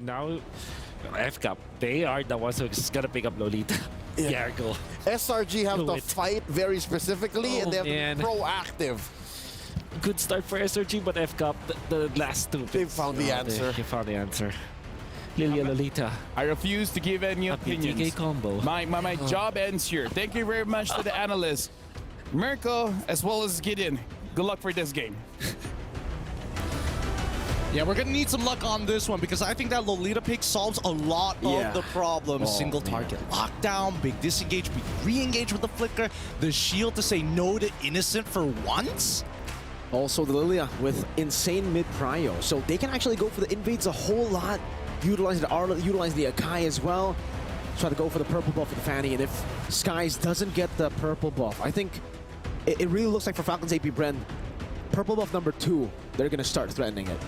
Now, F-Cup, they are the ones who's gonna pick up Lolita. Yeah. Yargo. SRG have Do to it. fight very specifically, and they have man. to be proactive. Good start for SRG, but F-Cup, the last two. They found the answer. They found the answer. Lilia Lolita. I refuse to give any A opinions. PTK combo. My job ends here. Thank you very much to the analysts. Mirko, as well as Gideon. Good luck for this game. Yeah, we're gonna need some luck on this one because I think that Lolita pick solves a lot of the problems. Single target lockdown, big disengage, big re-engage with the flicker, the shield to say no to innocent for once. Also the Lilia with insane mid-prio, so they can actually go for the invades a whole lot, utilize the Arla, utilize the Akai as well. Try to go for the purple buff for the Fanny, and if Skies doesn't get the purple buff, I think it really looks like for Falcons APBREN, purple buff number 2, they're gonna start threatening it.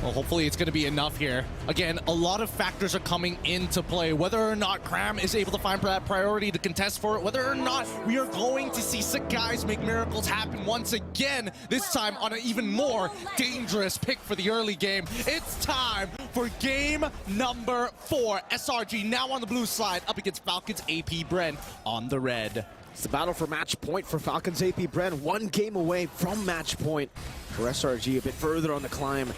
Well, hopefully it's going to be enough here. Again, a lot of factors are coming into play. Whether or not Cram is able to find that priority to contest for it, whether or not we are going to see sick guys make miracles happen once again, this time on an even more dangerous pick for the early game. It's time for game number 4. SRG now on the blue side up against Falcons APBREN on the red. It's the battle for match point for Falcons APBREN, 1 game away from match point for SRG, a bit further on the climb.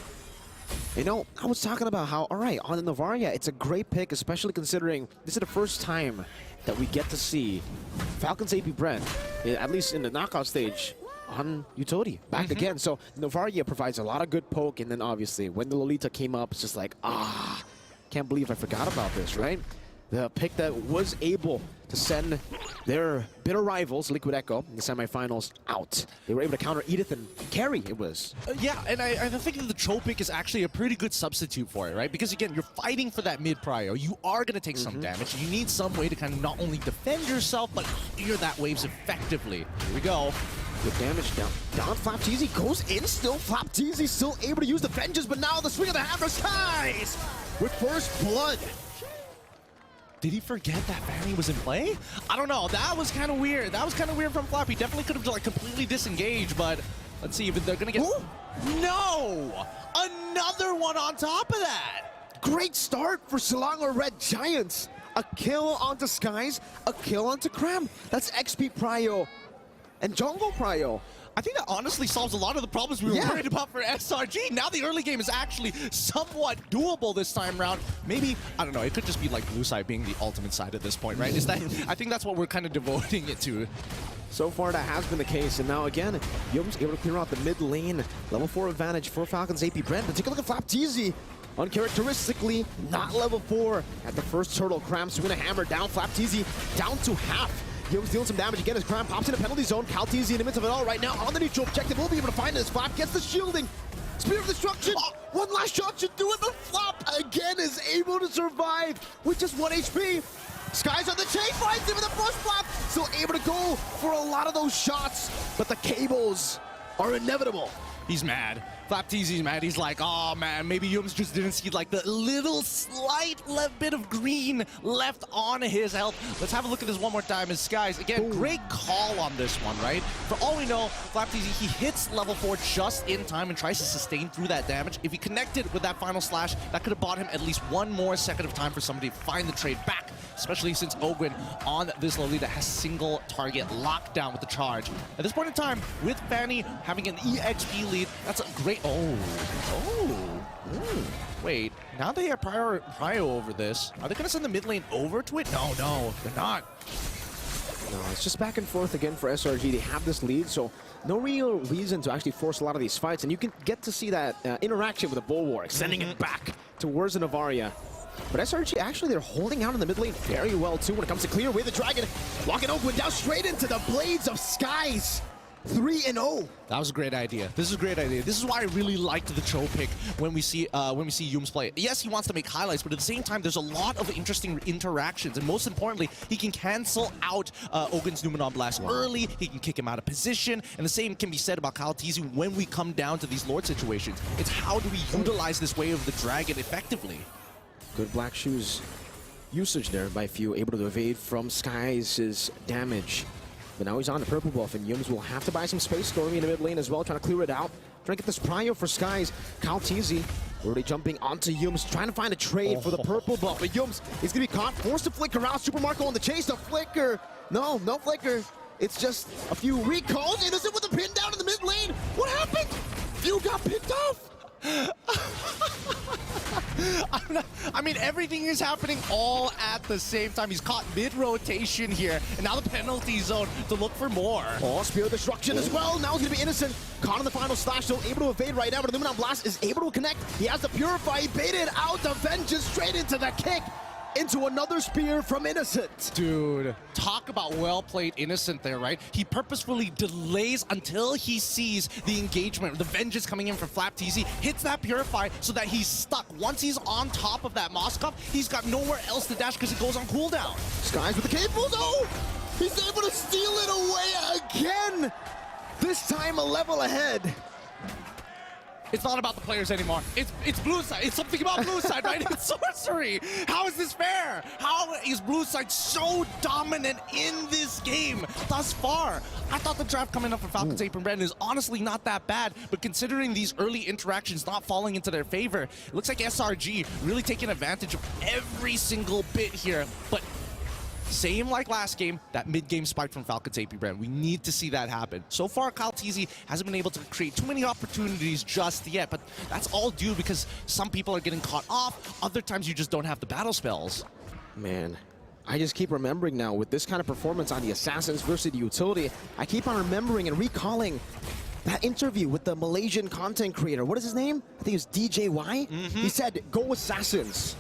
You know, I was talking about how, all right, on the Novaria, it's a great pick, especially considering this is the first time that we get to see Falcons APBREN, at least in the knockout stage, on utility, back again. So Novaria provides a lot of good poke, and then obviously when the Lolita came up, it's just like, can't believe I forgot about this, right? The pick that was able to send their bitter rivals, Liquid Echo, in the semifinals out. They were able to counter Edith and carry, it was. Yeah, and I think that the Cho pick is actually a pretty good substitute for it, right? Because again, you're fighting for that mid-prio. You are going to take some damage. You need some way to kind of not only defend yourself, but clear that waves effectively. Here we go. Good damage down. Down Flapteezy goes in still. Flapteezy still able to use the vengeance, but now the swing of the hammer Skies with first blood. Did he forget that Fanny was in play? I don't know. That was kind of weird. That was kind of weird from Flap. He definitely could have like completely disengaged, but let's see if they're going to get... Ooh. No! Another one on top of that! Great start for Selangor Red Giants. A kill onto Skies, a kill onto Cram. That's XP Prio and Jungle Prio. I think that honestly solves a lot of the problems we were worried about for SRG. Now the early game is actually somewhat doable this time around. Maybe, I don't know, it could just be like blue side being the ultimate side at this point, right? Is that? I think that's what we're kind of devoting it to. So far that has been the case, and now again, Yum's able to clear out the mid lane. Level 4 advantage for Falcons APBREN, but take a look at Flapteezy. Uncharacteristically, not level 4 at the first turtle. Cram swinging a hammer down, Flapteezy down to half. Yum's dealing some damage again as Cram pops in a penalty zone. Calteezy in the midst of it all right now on the neutral objective. We'll be able to find this. Flap gets the shielding. Spear of Destruction. One last shot should do it, but Flap again is able to survive with just 1 HP. Skies on the chain, finds him in the first Flap. Still able to go for a lot of those shots, but the cables are inevitable. He's mad. Flapteezy's mad. He's like, oh man, maybe Yums just didn't see like the little slight bit of green left on his health. Let's have a look at this one more time as Skies. Again, great call on this one, right? For all we know, Flapteezy, he hits level 4 just in time and tries to sustain through that damage. If he connected with that final slash, that could have bought him at least one more second of time for somebody to find the trade back, especially since Ogwin on this Lolita has single target lockdown with the charge. At this point in time, with Fanny having an EXP lead, that's a great... Wait, now they have prio over this. Are they going to send the mid lane over to it? No, they're not. No, it's just back and forth again for SRG. They have this lead, so no real reason to actually force a lot of these fights, and you can get to see that interaction with the Bulwark, sending it back towards the Novaria. But SRG, actually, they're holding out in the mid lane very well, too, when it comes to clear away the Dragon. Locking Oakwood down straight into the Blades of Skies. 3-0. That was a great idea. This is a great idea. This is why I really liked the Cho pick when we see Yums play. Yes, he wants to make highlights, but at the same time, there's a lot of interesting interactions, and most importantly, he can cancel out Ogun's Numenon Blast early. He can kick him out of position, and the same can be said about Calteezy when we come down to these Lord situations. It's how do we utilize this way of the Dragon effectively? Good Black Shoes usage there by Few, able to evade from Skies' damage. But now he's on the purple buff, and Yums will have to buy some space. Stormy in the mid lane as well, trying to clear it out. Trying to get this prio for Skies. Calteezy Already jumping onto Yums, trying to find a trade for the purple buff. But Yums is going to be caught, forced to flicker out. Super Marco on the chase, the flicker. No flicker. It's just a few recalls. Innocent with the pin down in the mid lane. What happened? You got picked off. I mean, everything is happening all at the same time. He's caught mid-rotation here, and now the penalty zone to look for more. Oh, Spear of Destruction as well. Now he's going to be Innocent. Caught in the final slash, still able to evade right now, but Illuminat Blast is able to connect. He has the Purify. He baited out the Vengeance straight into the kick. Into another spear from Innocent. Dude, talk about well-played Innocent there, right? He purposefully delays until he sees the engagement, the Vengeance coming in from FlapTZ, hits that Purify so that he's stuck. Once he's on top of that Moskov, he's got nowhere else to dash because it goes on cooldown. Skies with the cables. Oh, he's able to steal it away again. This time a level ahead. It's not about the players anymore. It's blue side. It's something about blue side, right? It's sorcery. How is this fair? How is blue side so dominant in this game thus far? I thought the draft coming up for FALCONS APBREN is honestly not that bad, but considering these early interactions not falling into their favor, it looks like SRG really taking advantage of every single bit here. But same like last game, that mid-game spike from FALCONS APBREN. We need to see that happen. So far, KyleTzy hasn't been able to create too many opportunities just yet, but that's all due because some people are getting caught off. Other times, you just don't have the battle spells. Man, I just keep remembering now with this kind of performance on the Assassins versus the Utility, I keep on remembering and recalling that interview with the Malaysian content creator. What is his name? I think it was DJY. He said, go Assassins.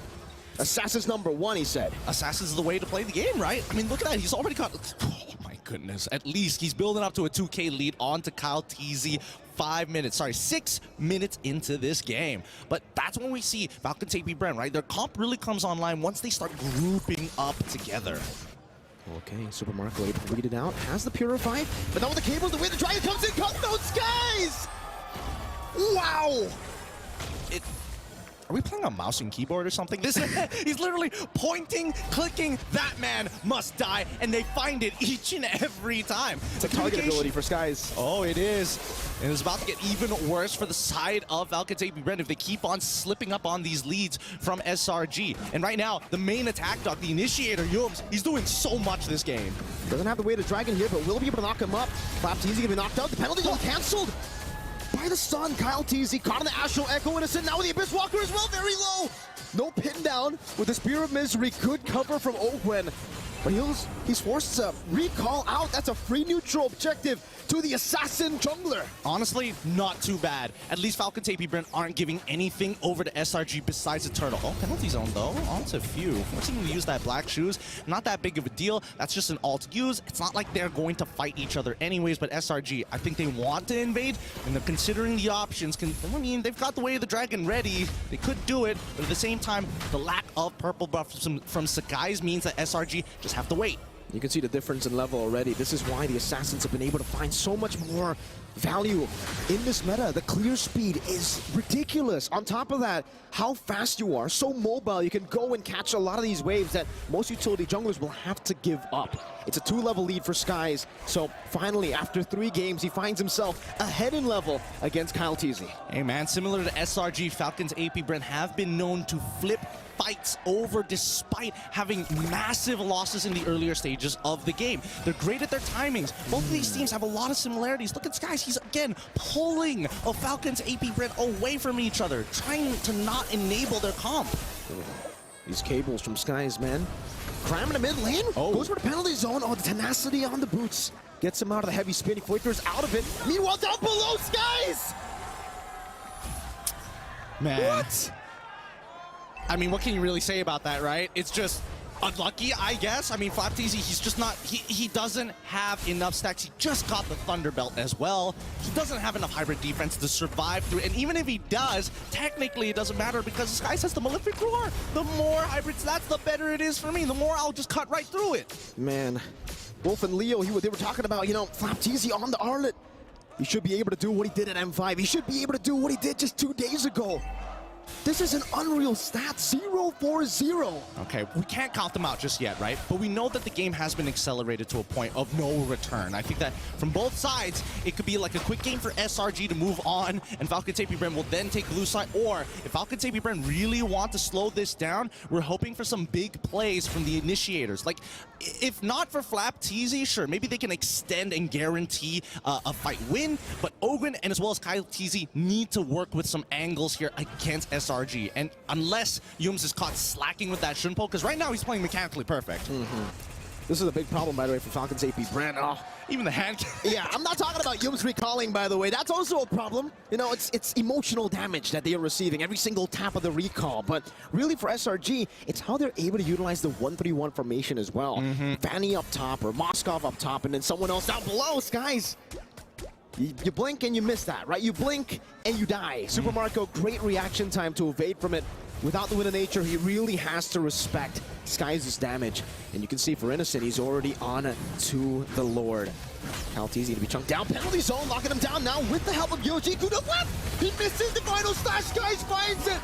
Assassins #1, he said. Assassin's the way to play the game, right? I mean, look at that. He's already got... Oh, my goodness. At least he's building up to a 2K lead onto KyleTzy 6 minutes into this game. But that's when we see FALCONS APBREN, right? Their comp really comes online once they start grouping up together. Okay, Super Marco able to read it out. Has the Purify. But now with the cables, the way the Dragon comes in, cut those skies! Wow! Are we playing on mouse and keyboard or something? He's literally pointing, clicking, that man must die, and they find it each and every time. It's a target ability for Skies. Oh, it is. And it's about to get even worse for the side of FALCONS APBREN if they keep on slipping up on these leads from SRG. And right now, the main attack dog, the initiator, Yums, he's doing so much this game. Doesn't have the way to Dragon here, but will be able to knock him up. FlapTZ gonna be knocked out. The penalty's all canceled by the stun. KyleTzy caught in the Astral Echo. Innocent now with the Abyss Walker as well, very low. No pin down with the Spear of Misery. Good cover from Ogwen. But he's forced to recall out. That's a free neutral objective to the Assassin Jungler. Honestly, not too bad. At least FALCONS APBREN aren't giving anything over to SRG besides the turtle. Oh, penalty zone though, onto a few. Forcing him to use that black shoes, not that big of a deal. That's just an alt use. It's not like they're going to fight each other anyways, but SRG, I think they want to invade, and they're considering the options. I mean, they've got the Way of the Dragon ready. They could do it, but at the same time, the lack of purple buff from Sakai's means that SRG just have to wait. You can see the difference in level already. This is why the Assassins have been able to find so much more value in this meta. The clear speed is ridiculous. On top of that, how fast you are, so mobile, you can go and catch a lot of these waves that most utility junglers will have to give up. It's a 2-level lead for Skies. So finally, after 3 games, he finds himself ahead in level against KyleTzy. Hey man, similar to SRG, FALCONS APBREN have been known to flip fights over despite having massive losses in the earlier stages of the game. They're great at their timings. Both of these teams have a lot of similarities. Look at Skies, he's again pulling a FALCONS APBREN away from each other, trying to not enable their comp. These cables from Skies, man. Cramming the mid lane, goes for the penalty zone. Oh, the tenacity on the boots. Gets him out of the heavy spin, he flickers out of it. Meanwhile, down below, Skies! Man. What? I mean, what can you really say about that, right? It's just unlucky, I guess. I mean, FlapTZ, he's just not, he doesn't have enough stacks. He just got the Thunder Belt as well. He doesn't have enough hybrid defense to survive through it. And even if he does, technically it doesn't matter because Skies has the Malefic Roar. The more hybrid stats, the better it is for me. The more I'll just cut right through it. Man, Wolf and Leo, they were talking about, you know, FlapTZ on the Arlet. He should be able to do what he did at M5. He should be able to do what he did just 2 days ago. This is an unreal stat, 0-4-0. Okay, we can't count them out just yet, right? But we know that the game has been accelerated to a point of no return. I think that from both sides, it could be like a quick game for SRG to move on, and Falcons APBREN will then take blue side. Or if Falcons APBREN really want to slow this down, we're hoping for some big plays from the initiators. Like, if not for Flap TZ, sure, maybe they can extend and guarantee a fight win, but Ogren and as well as Kyle TZ need to work with some angles here against SRG. And unless Yums is caught slacking with that Shunpo, because right now he's playing mechanically perfect. This is a big problem, by the way, for Falcons APBREN. Oh. Even the hand. Yeah, I'm not talking about Yums recalling, by the way. That's also a problem. You know, it's emotional damage that they are receiving every single tap of the recall. But really for SRG, it's how they're able to utilize the 1-3-1 formation as well. Fanny up top or Moskov up top and then someone else down below. Skies, you blink and you miss that, right? You blink and you die. Super Marco, great reaction time to evade from it. Without the Wind of Nature, he really has to respect Skies' damage. And you can see for Innocent, he's already on to the Lord. Kaltizi to be chunked down. Penalty zone, locking him down now with the help of Yoji. To the left! He misses the final slash. Skies finds it!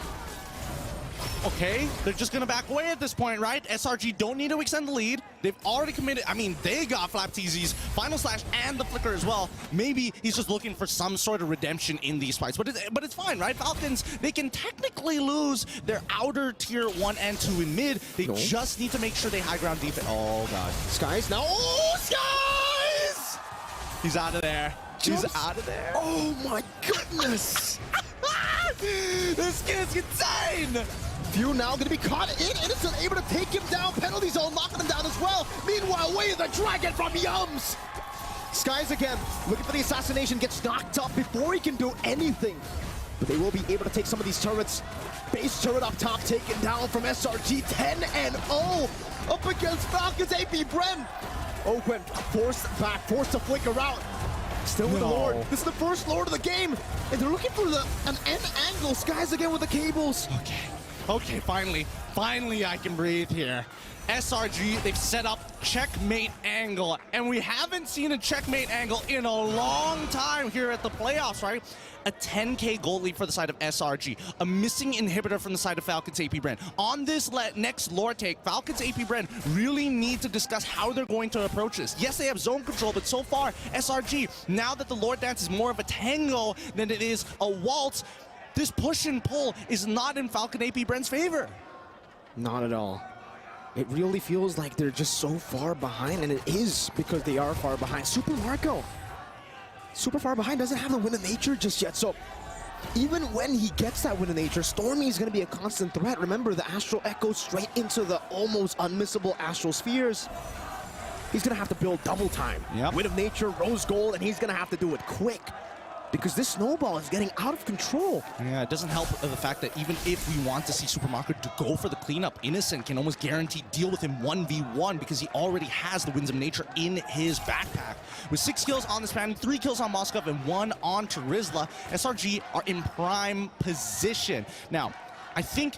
Okay, they're just gonna back away at this point, right? SRG don't need to extend the lead. They've already committed. I mean, they got Flap TZ's final slash and the flicker as well. Maybe he's just looking for some sort of redemption in these fights, but it's fine, right? Falcons, they can technically lose their outer tier 1 and 2 in mid. They just need to make sure they high ground defense. Oh god, Skies now. Oh, Skies! he's out of there. He's out of there. Oh my goodness! This kid's insane. Few now gonna be caught in. Innocent able to take him down. Penalty zone locking him down as well. Meanwhile, way the dragon from Yums. Skies again looking for the assassination, gets knocked up before he can do anything. But they will be able to take some of these turrets. Base turret up top taken down from SRG. 10-0 up against Falcons APBREN. Ogwen forced back, forced to flicker out. Still with the Lord. This is the first Lord of the game. And they're looking for an end angle. Skies again with the cables. Okay, finally I can breathe here. SRG, they've set up checkmate angle, and we haven't seen a checkmate angle in a long time here at the playoffs, right? A 10k gold lead for the side of SRG, a missing inhibitor from the side of Falcons APBREN. On this next lore take, Falcons APBREN really need to discuss how they're going to approach this. Yes, they have zone control, but so far, SRG, now that the lore dance is more of a tango than it is a waltz, this push and pull is not in Falcon APBREN's favor. Not at all. It really feels like they're just so far behind, and it is because they are far behind. Super Marco, super far behind, doesn't have the Wind of Nature just yet. So even when he gets that Wind of Nature, Stormy is going to be a constant threat. Remember, the Astral Echo straight into the almost unmissable Astral Spheres. He's going to have to build double time. Wind of Nature, Rose Gold, and he's going to have to do it quick, because this snowball is getting out of control. Yeah, it doesn't help the fact that even if we want to see Super Marco to go for the cleanup, Innocent can almost guarantee deal with him 1v1 because he already has the Winds of Nature in his backpack. With 6 kills on this Fanny, 3 kills on Moskov, and 1 on Terizla, SRG are in prime position. Now, I think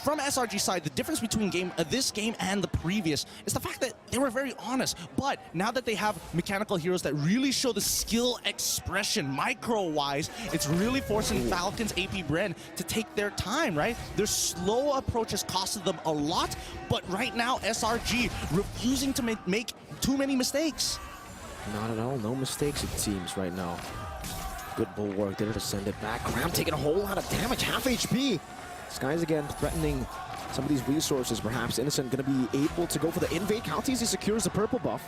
from SRG's side, the difference between this game and the previous is the fact that they were very honest. But now that they have mechanical heroes that really show the skill expression micro-wise, it's really forcing Falcons APBREN to take their time, right? Their slow approach has costed them a lot, but right now SRG refusing to make too many mistakes. Not at all. No mistakes, it seems, right now. Good bulwark there to send it back. Graham taking a whole lot of damage, half HP. Skies again threatening some of these resources, perhaps. Innocent going to be able to go for the invade. Kaltizi secures the purple buff,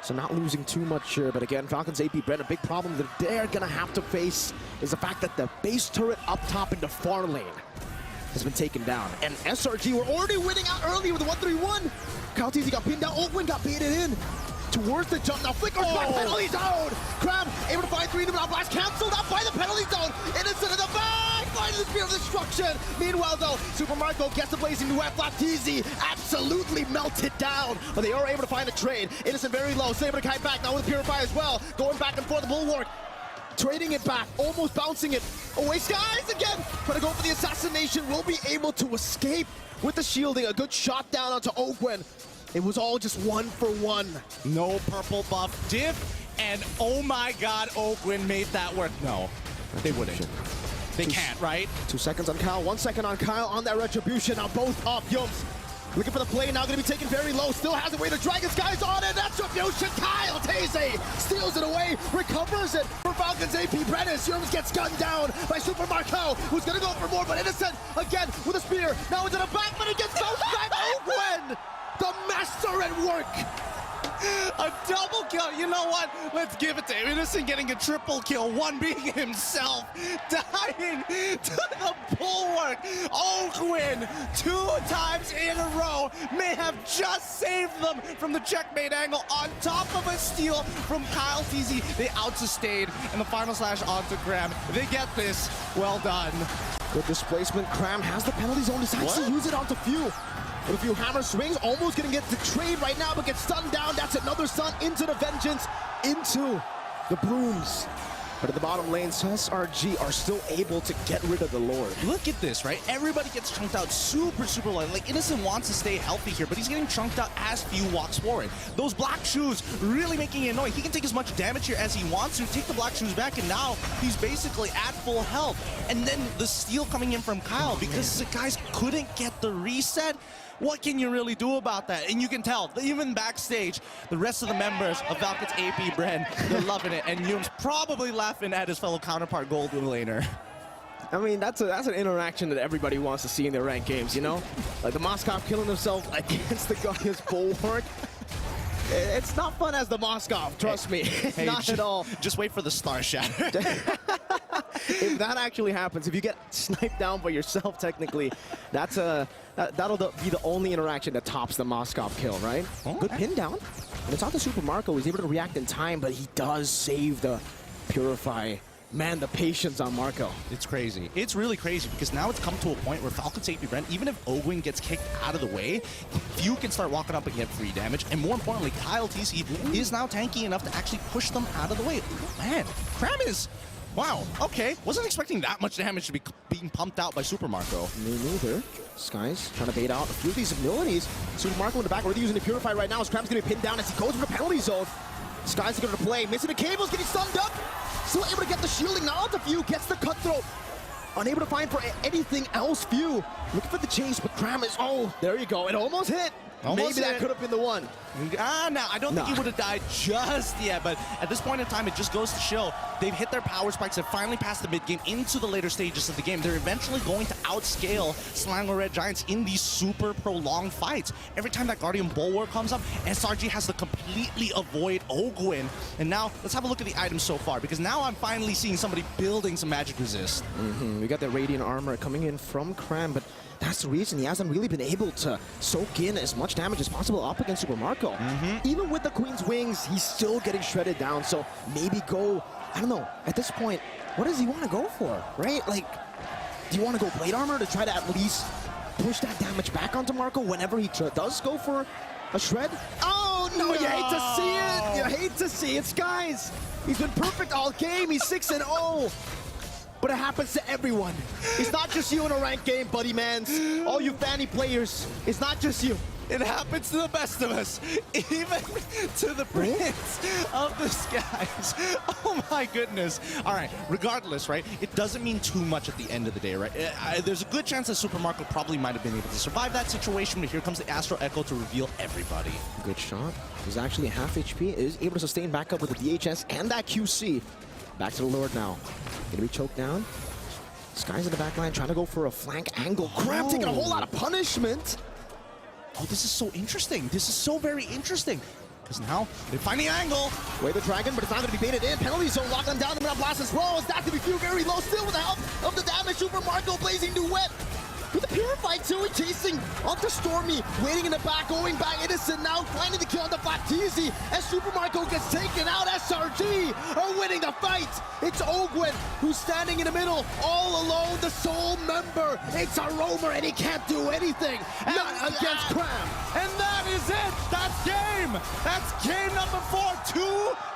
so not losing too much here. But again, Falcons APBREN, a big problem that they're going to have to face is the fact that the base turret up top in the far lane has been taken down. And SRG were already winning out early with the 1-3-1. Kaltizi got pinned down. Ogwen got baited in towards the jump. Now Flicker's back, penalty zone. Crab able to find 3 now blast canceled out by the penalty zone. Innocent in the back, finding the spear of destruction. Meanwhile though, Super Marco gets the blazing duet. Flap TZ absolutely melted down, but they are able to find a trade. Innocent very low, so able to kite back now with the Purify as well. Going back and forth the bulwark, trading it back, almost bouncing it away. Skies again, trying to go for the assassination. Will be able to escape with the shielding. A good shot down onto Ogwen. It was all just 1-for-1. No purple buff diff, and oh my god, Ogwen made that work. No, they wouldn't. They can't, right? 2 seconds on Kyle, 1 second on Kyle on that retribution. Now both up. Yums looking for the play, now going to be taken very low. Still has it way. The Dragon Sky's on it. That's retribution. Kyle Taze steals it away, recovers it for Falcons APBREN. Yums gets gunned down by Super Marco, who's going to go for more, but Innocent again with a spear. Now into the back, but he gets so back. APBREN, the master at work. A double kill. You know what? Let's give it to him. Innocent getting a triple kill. One being himself. Dying to the bulwark. Ogwin 2 times in a row may have just saved them from the checkmate angle on top of a steal from Kyle TZ. They out-sustained and the final slash onto Graham. They get this. Well done. Good displacement. Cram has the penalty zone. Decides to use it onto Few. With a few hammer swings, almost gonna get the trade right now, but gets stunned down. That's another stun into the Vengeance, into the Brooms. But at the bottom lane, SRG are still able to get rid of the Lord. Look at this, right? Everybody gets chunked out super light. Like, Innocent wants to stay healthy here, but he's getting chunked out as Few walks forward. Those black shoes really making it annoying. He can take as much damage here as he wants to, take the black shoes back, and now he's basically at full health. And then the steal coming in from Kyle because the guys couldn't get the reset. What can you really do about that? And you can tell, even backstage, the rest of the members of Falcons APBREN, they're loving it. And Yum's probably laughing at his fellow counterpart Golden Laner. I mean, that's an interaction that everybody wants to see in their ranked games, you know? Like the Moskov killing himself against the Guardian's bulwark. It's not fun as the Moskov, trust me. It's not at all. Just wait for the Star Shatter. If that actually happens, if you get sniped down by yourself, technically, that'll be the only interaction that tops the Moskov kill, right? Oh, good pin down. And it's on the Super Marco. He's able to react in time, but he does save the Purify. Man, the patience on Marco. It's crazy. It's really crazy because now it's come to a point where Falcons APBREN, even if Ogwin gets kicked out of the way, Few can start walking up and get free damage. And more importantly, Kyle TC is now tanky enough to actually push them out of the way. Man, Cram is... Wow, okay. Wasn't expecting that much damage to be being pumped out by Super Marco. Me neither. Skies trying to bait out a few of these abilities. Super Marco in the back, already using the Purify right now. Cram's going to be pinned down as he goes for the penalty zone. Skies are going to play. Missing the cables, getting stunned up. Still able to get the shielding. Now onto Few, gets the cutthroat. Unable to find for anything else. Few looking for the chase, but Cram is... Oh, there you go. It almost hit. Maybe that could have been the one. No, I don't think he would have died just yet, but at this point in time, it just goes to show they've hit their power spikes. They've finally passed the mid-game into the later stages of the game. They're eventually going to outscale Selangor Red Giants in these super prolonged fights. Every time that Guardian Bulwark comes up, SRG has to completely avoid Ogwin. And now, let's have a look at the items so far, because now I'm finally seeing somebody building some magic resist. We got the Radiant Armor coming in from Cram, but that's the reason he hasn't really been able to soak in as much damage as possible up against Super Marco. Even with the Queen's Wings, he's still getting shredded down. So maybe go, I don't know, at this point, what does he want to go for, right? Like, do you want to go Blade Armor to try to at least push that damage back onto Marco whenever he does go for a shred? Oh, no, you hate to see it. You hate to see it, Skies. He's been perfect all game. He's 6-0. But it happens to everyone. It's not just you in a ranked game, buddy mans. All you Fanny players, it's not just you. It happens to the best of us, even to the Prince of the Skies. Oh my goodness. All right, regardless, right, it doesn't mean too much at the end of the day, right? There's a good chance that Super Marco probably might have been able to survive that situation, but here comes the Astro Echo to reveal everybody. Good shot. He's actually half HP, is able to sustain back up with the DHS and that QC. Back to the Lord now. Gonna be choked down. Skies in the back line trying to go for a flank angle. Cram taking a whole lot of punishment. Oh, this is so interesting. This is so very interesting. Because now they find the angle. Way the dragon, but it's not going to be baited in. Penalty zone locked on down. The blast as well. That's going to be Few very low. Still with the help of the damage. Super Marco blazing duet. With the Purify too, chasing onto Stormy, waiting in the back, going back. Innocent now finding the kill on the Baptiste as Super Marco gets taken out. SRG are winning the fight. It's Ogwin who's standing in the middle, all alone, the sole member. It's a roamer and he can't do anything. Not against Cram. And that is it. That's game. That's game number 4.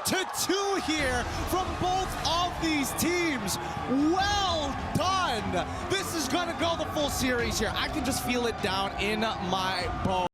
2-2 here from both of these teams. Well done. This is going to go the full series here. I can just feel it down in my bones.